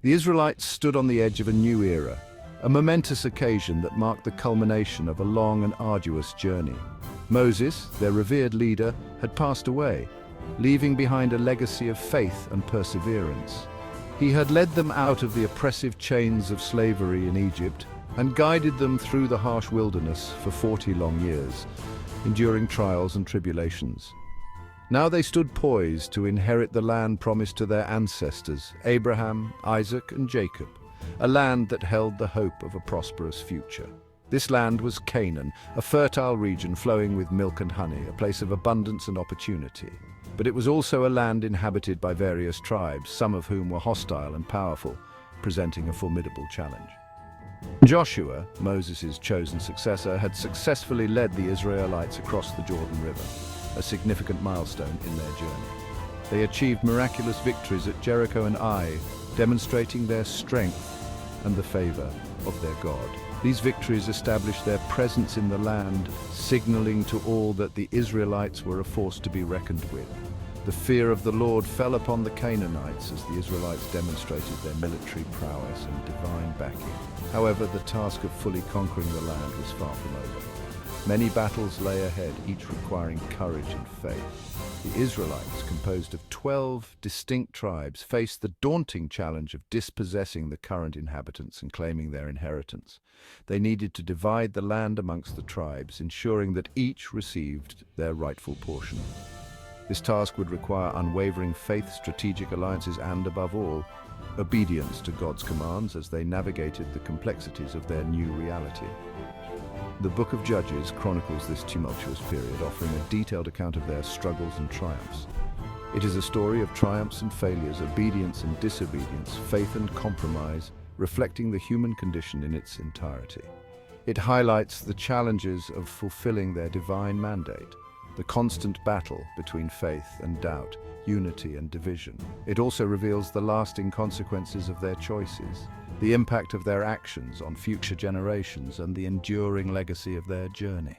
The Israelites stood on the edge of a new era, a momentous occasion that marked the culmination of a long and arduous journey. Moses, their revered leader, had passed away, leaving behind a legacy of faith and perseverance. He had led them out of the oppressive chains of slavery in Egypt and guided them through the harsh wilderness for 40 long years, enduring trials and tribulations. Now they stood poised to inherit the land promised to their ancestors, Abraham, Isaac, and Jacob, a land that held the hope of a prosperous future. This land was Canaan, a fertile region flowing with milk and honey, a place of abundance and opportunity. But it was also a land inhabited by various tribes, some of whom were hostile and powerful, presenting a formidable challenge. Joshua, Moses' chosen successor, had successfully led the Israelites across the Jordan River, a significant milestone in their journey. They achieved miraculous victories at Jericho and Ai, demonstrating their strength and the favor of their God. These victories established their presence in the land, signaling to all that the Israelites were a force to be reckoned with. The fear of the Lord fell upon the Canaanites as the Israelites demonstrated their military prowess and divine backing. However, the task of fully conquering the land was far from over. Many battles lay ahead, each requiring courage and faith. The Israelites, composed of 12 distinct tribes, faced the daunting challenge of dispossessing the current inhabitants and claiming their inheritance. They needed to divide the land amongst the tribes, ensuring that each received their rightful portion. This task would require unwavering faith, strategic alliances, and, above all, obedience to God's commands as they navigated the complexities of their new reality. The Book of Judges chronicles this tumultuous period, offering a detailed account of their struggles and triumphs. It is a story of triumphs and failures, obedience and disobedience, faith and compromise, reflecting the human condition in its entirety. It highlights the challenges of fulfilling their divine mandate, the constant battle between faith and doubt, unity and division. It also reveals the lasting consequences of their choices, the impact of their actions on future generations, and the enduring legacy of their journey.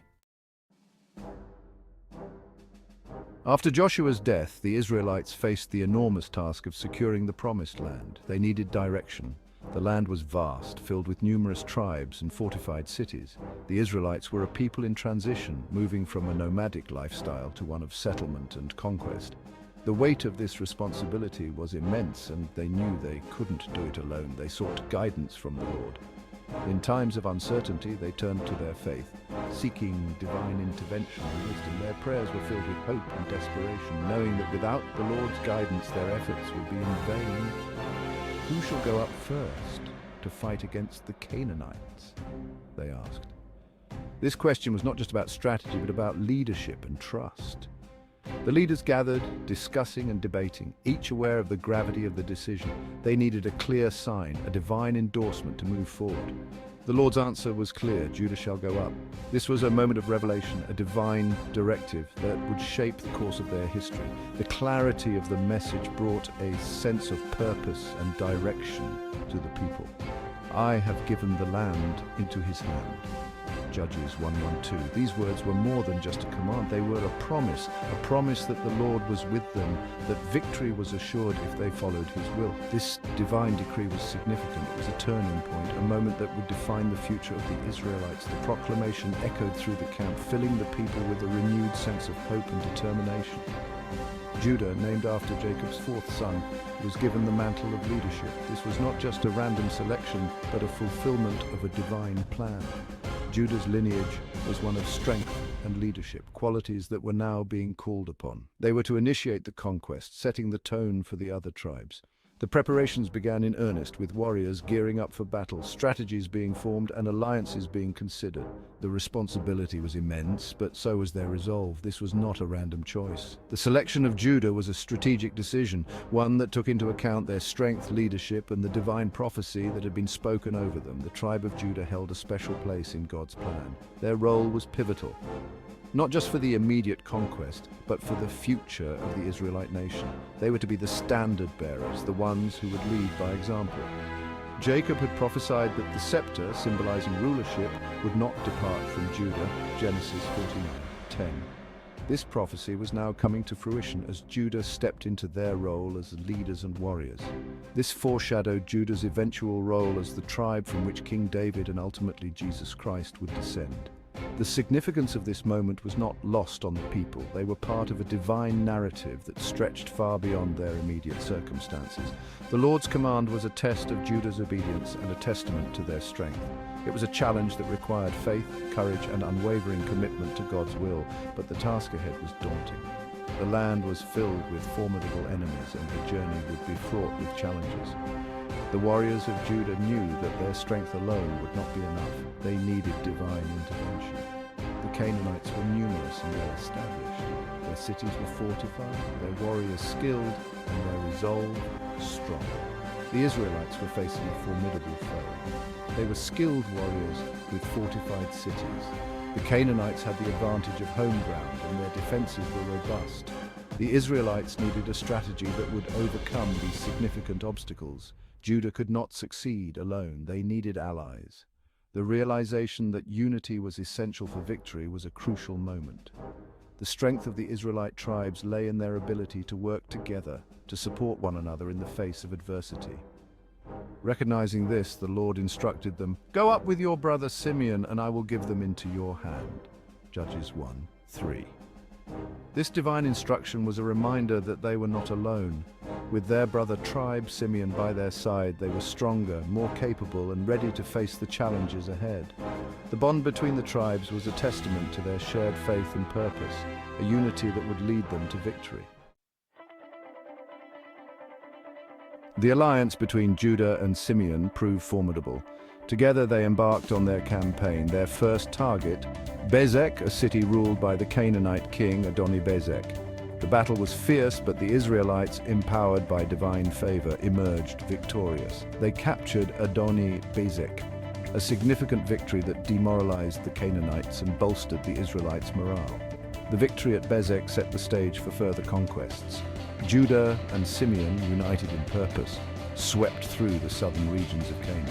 After Joshua's death, the Israelites faced the enormous task of securing the Promised Land. They needed direction. The land was vast, filled with numerous tribes and fortified cities. The Israelites were a people in transition, moving from a nomadic lifestyle to one of settlement and conquest. The weight of this responsibility was immense, and they knew they couldn't do it alone. They sought guidance from the Lord. In times of uncertainty, they turned to their faith, seeking divine intervention and wisdom. Their prayers were filled with hope and desperation, knowing that without the Lord's guidance, their efforts would be in vain. Who shall go up first to fight against the Canaanites? They asked. This question was not just about strategy, but about leadership and trust. The leaders gathered, discussing and debating, each aware of the gravity of the decision. They needed a clear sign, a divine endorsement to move forward. The Lord's answer was clear: Judah shall go up. This was a moment of revelation, a divine directive that would shape the course of their history. The clarity of the message brought a sense of purpose and direction to the people. I have given the land into his hand. Judges 1:1-2. These words were more than just a command. They were a promise that the Lord was with them, that victory was assured if they followed his will. This divine decree was significant. It was a turning point, a moment that would define the future of the Israelites. The proclamation echoed through the camp, filling the people with a renewed sense of hope and determination. Judah, named after Jacob's fourth son, was given the mantle of leadership. This was not just a random selection, but a fulfillment of a divine plan. Judah's lineage was one of strength and leadership, qualities that were now being called upon. They were to initiate the conquest, setting the tone for the other tribes. The preparations began in earnest, with warriors gearing up for battle, strategies being formed, and alliances being considered. The responsibility was immense, but so was their resolve. This was not a random choice. The selection of Judah was a strategic decision, one that took into account their strength, leadership, and the divine prophecy that had been spoken over them. The tribe of Judah held a special place in God's plan. Their role was pivotal, not just for the immediate conquest, but for the future of the Israelite nation. They were to be the standard bearers, the ones who would lead by example. Jacob had prophesied that the scepter, symbolizing rulership, would not depart from Judah, Genesis 49:10. This prophecy was now coming to fruition as Judah stepped into their role as leaders and warriors. This foreshadowed Judah's eventual role as the tribe from which King David and ultimately Jesus Christ would descend. The significance of this moment was not lost on the people. They were part of a divine narrative that stretched far beyond their immediate circumstances. The Lord's command was a test of Judah's obedience and a testament to their strength. It was a challenge that required faith, courage, and unwavering commitment to God's will, but the task ahead was daunting. The land was filled with formidable enemies, and the journey would be fraught with challenges. The warriors of Judah knew that their strength alone would not be enough. They needed divine intervention. The Canaanites were numerous and well established. Their cities were fortified, their warriors skilled, and their resolve strong. The Israelites were facing a formidable foe. They were skilled warriors with fortified cities. The Canaanites had the advantage of home ground, and their defenses were robust. The Israelites needed a strategy that would overcome these significant obstacles. Judah could not succeed alone. They needed allies. The realization that unity was essential for victory was a crucial moment. The strength of the Israelite tribes lay in their ability to work together, to support one another in the face of adversity. Recognizing this, the Lord instructed them, "Go up with your brother Simeon, and I will give them into your hand." Judges 1:3. This divine instruction was a reminder that they were not alone. With their brother tribe, Simeon, by their side, they were stronger, more capable, and ready to face the challenges ahead. The bond between the tribes was a testament to their shared faith and purpose, a unity that would lead them to victory. The alliance between Judah and Simeon proved formidable. Together they embarked on their campaign. Their first target, Bezek, a city ruled by the Canaanite king Adoni-Bezek. The battle was fierce, but the Israelites, empowered by divine favor, emerged victorious. They captured Adoni-Bezek, a significant victory that demoralized the Canaanites and bolstered the Israelites' morale. The victory at Bezek set the stage for further conquests. Judah and Simeon, united in purpose, swept through the southern regions of Canaan.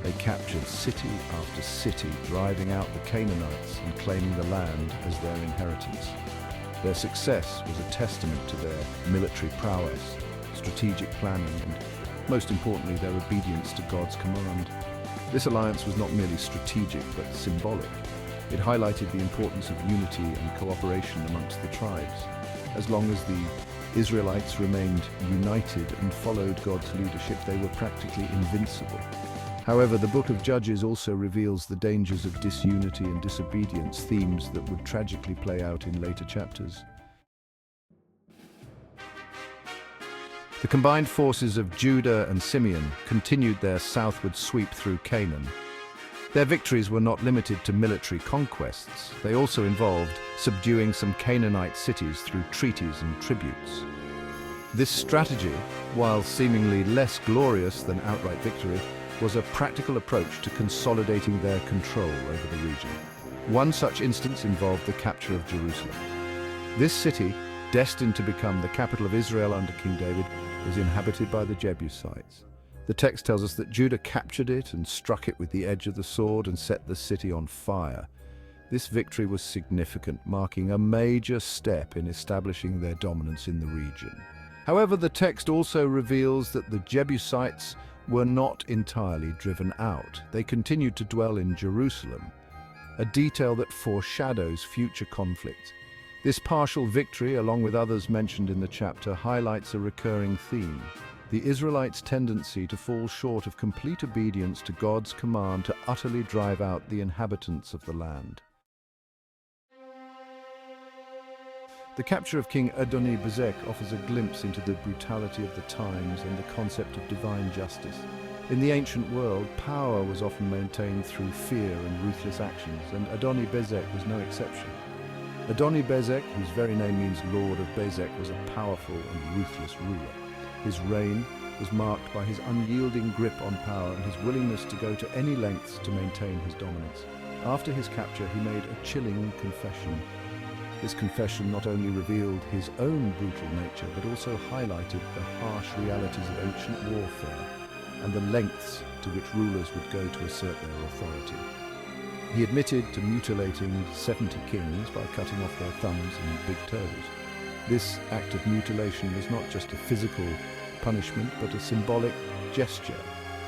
They captured city after city, driving out the Canaanites and claiming the land as their inheritance. Their success was a testament to their military prowess, strategic planning, and, most importantly, their obedience to God's command. This alliance was not merely strategic, but symbolic. It highlighted the importance of unity and cooperation amongst the tribes. As long as the Israelites remained united and followed God's leadership, they were practically invincible. However, the book of Judges also reveals the dangers of disunity and disobedience, themes that would tragically play out in later chapters. The combined forces of Judah and Simeon continued their southward sweep through Canaan. Their victories were not limited to military conquests. They also involved subduing some Canaanite cities through treaties and tributes. This strategy, while seemingly less glorious than outright victory, was a practical approach to consolidating their control over the region. One such instance involved the capture of Jerusalem. This city, destined to become the capital of Israel under King David, was inhabited by the Jebusites. The text tells us that Judah captured it and struck it with the edge of the sword and set the city on fire. This victory was significant, marking a major step in establishing their dominance in the region. However, the text also reveals that the Jebusites were not entirely driven out. They continued to dwell in Jerusalem, a detail that foreshadows future conflict. This partial victory, along with others mentioned in the chapter, highlights a recurring theme: the Israelites' tendency to fall short of complete obedience to God's command to utterly drive out the inhabitants of the land. The capture of King Adoni-Bezek offers a glimpse into the brutality of the times and the concept of divine justice. In the ancient world, power was often maintained through fear and ruthless actions, and Adoni-Bezek was no exception. Adoni-Bezek, whose very name means Lord of Bezek, was a powerful and ruthless ruler. His reign was marked by his unyielding grip on power and his willingness to go to any lengths to maintain his dominance. After his capture, he made a chilling confession. This confession not only revealed his own brutal nature, but also highlighted the harsh realities of ancient warfare and the lengths to which rulers would go to assert their authority. He admitted to mutilating 70 kings by cutting off their thumbs and big toes. This act of mutilation was not just a physical punishment, but a symbolic gesture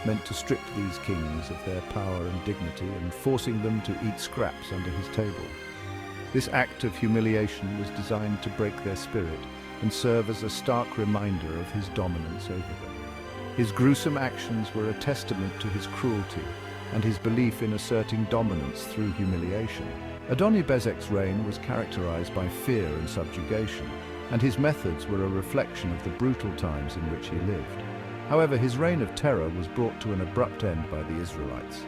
meant to strip these kings of their power and dignity and forcing them to eat scraps under his table. This act of humiliation was designed to break their spirit and serve as a stark reminder of his dominance over them. His gruesome actions were a testament to his cruelty and his belief in asserting dominance through humiliation. Adoni-Bezek's reign was characterized by fear and subjugation, and his methods were a reflection of the brutal times in which he lived. However, his reign of terror was brought to an abrupt end by the Israelites.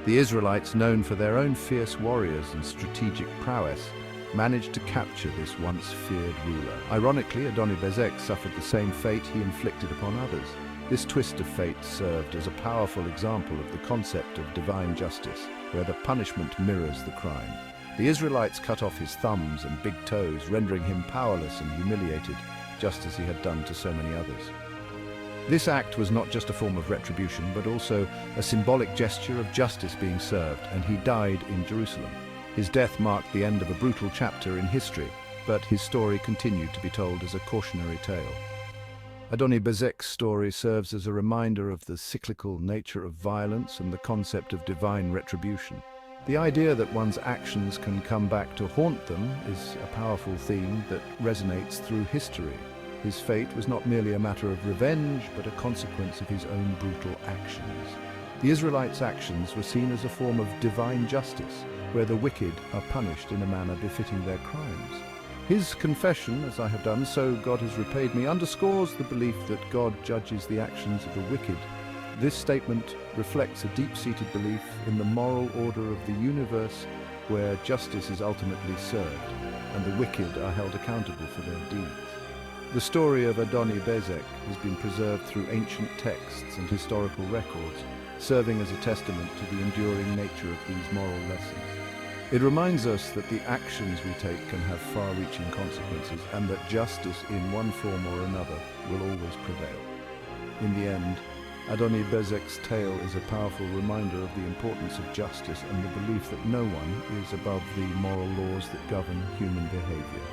The Israelites, known for their own fierce warriors and strategic prowess, managed to capture this once feared ruler. Ironically, Adoni-Bezek suffered the same fate he inflicted upon others. This twist of fate served as a powerful example of the concept of divine justice, where the punishment mirrors the crime. The Israelites cut off his thumbs and big toes, rendering him powerless and humiliated, just as he had done to so many others. This act was not just a form of retribution, but also a symbolic gesture of justice being served, and he died in Jerusalem. His death marked the end of a brutal chapter in history, but his story continued to be told as a cautionary tale. Adoni-Bezek's story serves as a reminder of the cyclical nature of violence and the concept of divine retribution. The idea that one's actions can come back to haunt them is a powerful theme that resonates through history. His fate was not merely a matter of revenge, but a consequence of his own brutal actions. The Israelites' actions were seen as a form of divine justice, where the wicked are punished in a manner befitting their crimes. His confession, "As I have done, so God has repaid me," underscores the belief that God judges the actions of the wicked. This statement reflects a deep-seated belief in the moral order of the universe, where justice is ultimately served, and the wicked are held accountable for their deeds. The story of Adoni-Bezek has been preserved through ancient texts and historical records, serving as a testament to the enduring nature of these moral lessons. It reminds us that the actions we take can have far-reaching consequences, and that justice in one form or another will always prevail. In the end, Adoni-Bezek's tale is a powerful reminder of the importance of justice and the belief that no one is above the moral laws that govern human behavior.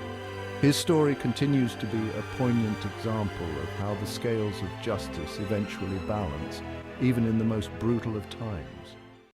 His story continues to be a poignant example of how the scales of justice eventually balance, even in the most brutal of times.